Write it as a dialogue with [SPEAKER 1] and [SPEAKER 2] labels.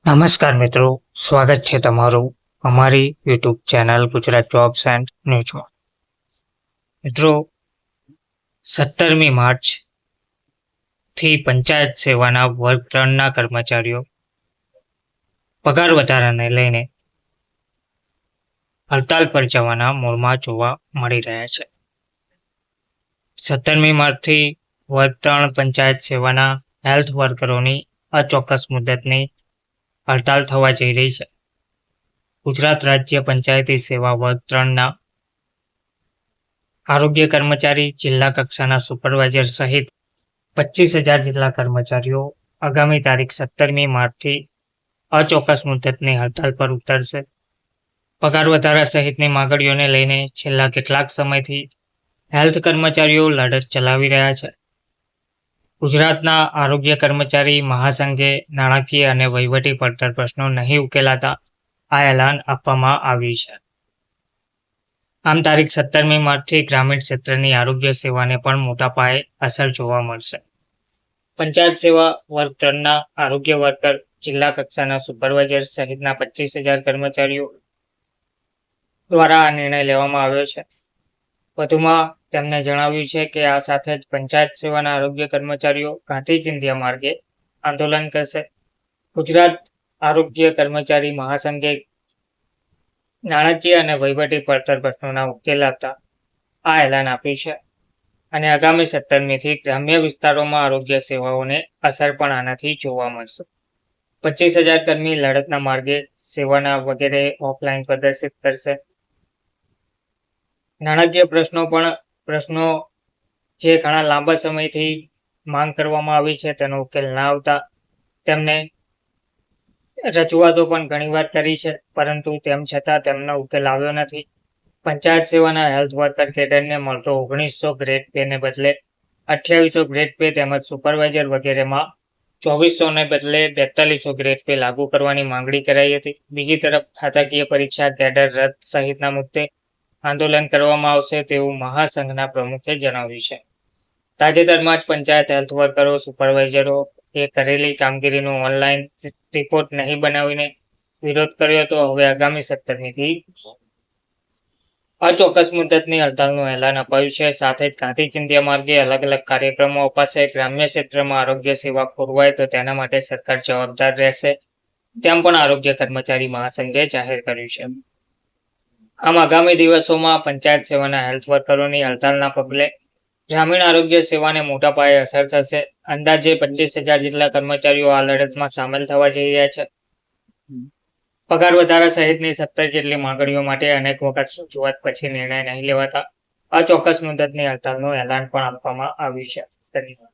[SPEAKER 1] નમસ્કાર મિત્રો, સ્વાગત છે તમારું અમારી YouTube channel Gujarat jobs and ન્યૂઝમાં. મિત્રો, 17મી માર્ચ થી પંચાયત સેવાના વર્ગ 3ના કર્મચારીઓ પગાર વધારાને લઈને હડતાલ પર જવાના મૂડમાં જોવા મળી રહ્યા છે. 17મી માર્ચથી વર્ગ 3 પંચાયત સેવાના હેલ્થ વર્કરોની અચોક્કસ મુદતની હડતાલ થવા જઈ રહી છે. ગુજરાત રાજ્ય પંચાયતી સેવા વર્ગ 3ના આરોગ્ય કર્મચારી, જિલ્લા કક્ષાના સુપરવાઇઝર સહિત 25,000 જેટલા કર્મચારીઓ આગામી તારીખ 17મી માર્ચથી અચોક્કસ મુદતની હડતાલ પર ઉતરશે. પગાર વધારા સહિતની માંગણીઓને લઈને છેલ્લા કેટલાક સમયથી હેલ્થ કર્મચારીઓ લડત ચલાવી રહ્યા છે. ગુજરાતના આરોગ્ય કર્મચારી મહાસંઘે નાણાકીય અને વહીવટી પડતર પ્રશ્નો નહીં ઉકેલાતા આ એલાન આપવામાં આવ્યું છે. આમ તારીખ 17મી માર્ચથી ગ્રામીણ ક્ષેત્રની આરોગ્ય સેવાને પણ મોટા પાયે અસર જોવા મળશે. પંચાયત સેવા વર્ગ 3ના આરોગ્ય વર્કર, જિલ્લા કક્ષાના સુપરવાઇઝર સહિતના 25,000 કર્મચારીઓ દ્વારા આ નિર્ણય લેવામાં આવ્યો છે. વધુમાં તેમણે જણાવ્યું છે કે આ સાથે જ પંચાયત સેવાના આરોગ્ય કર્મચારીઓ ગાંધી ચિંધ્યા માર્ગે આંદોલન કરશે. ગુજરાત આરોગ્ય કર્મચારી મહાસંઘે નાણાકીય અને વહીવટી પડતર પ્રશ્નોના ઉકેલ આપતા આ એલાન આપ્યું છે અને આગામી 17મીથી ગ્રામ્ય વિસ્તારોમાં આરોગ્ય સેવાઓને અસર પણ આનાથી જોવા મળશે. 25,000 કર્મી લડતના માર્ગે સેવાના વગેરે ઓફલાઈન પ્રદર્શિત કરશે. નાણાકીય પ્રશ્નો જે ઘણા લાંબા સમયથી માંગ કરવામાં આવી છે તેનો ઉકેલ ના આવતા તેમને રજૂઆતો પણ ઘણીવાર કરી છે, પરંતુ તેમ છતાં તેમનો ઉકેલ આવ્યો નથી. પંચાયત સેવાના હેલ્થ વર્કર કેડરને મળતો 1900 ગ્રેડ પેને બદલે 2800 ગ્રેડ પે તેમજ સુપરવાઇઝર વગેરેમાં 2400ને બદલે 4200 ગ્રેડ પે લાગુ કરવાની માંગણી કરાઈ હતી. બીજી તરફ ખાતાકીય પરીક્ષા કેડર રદ સહિતના મુદ્દે આંદોલન કરવામાં આવશે તેવું મહાસંઘના પ્રમુખે જણાવ્યું છે. તાજેતરમાં જ પંચાયત હેલ્થ વર્કરો, સુપરવાઇઝરો એ કરેલી કામગીરીનો ઓનલાઈન રિપોર્ટ નહીં બનાવીને વિરોધ કર્યો હતો. હવે આગામી 17મીથી અચોક્કસ મુદતની હડતાલનું એલાન અપાયું છે. સાથે જ ગાંધી ચિંધ્યા માર્ગે અલગ અલગ કાર્યક્રમો અપાશે. ગ્રામ્ય ક્ષેત્રમાં આરોગ્ય સેવા ખોરવાય તો તેના માટે સરકાર જવાબદાર રહેશે તેમ પણ આરોગ્ય કર્મચારી મહાસંઘે જાહેર કર્યું છે. આમ આગામી દિવસોમાં પંચાયત સેવાના હેલ્થ વર્કરોની હડતાલના પગલે ગ્રામીણ આરોગ્ય સેવાને મોટા પાયે અસર થશે. અંદાજે 25,000 જેટલા કર્મચારીઓ આ લડતમાં સામેલ થવા જઈ રહ્યા છે. પગાર વધારા સહિતની 17 જેટલી માંગણીઓ માટે અનેક વખત રજૂઆત પછી નિર્ણય નહીં લેવાતા અચોક્કસ મુદતની હડતાલનું એલાન પણ આપવામાં આવ્યું છે. ધન્યવાદ.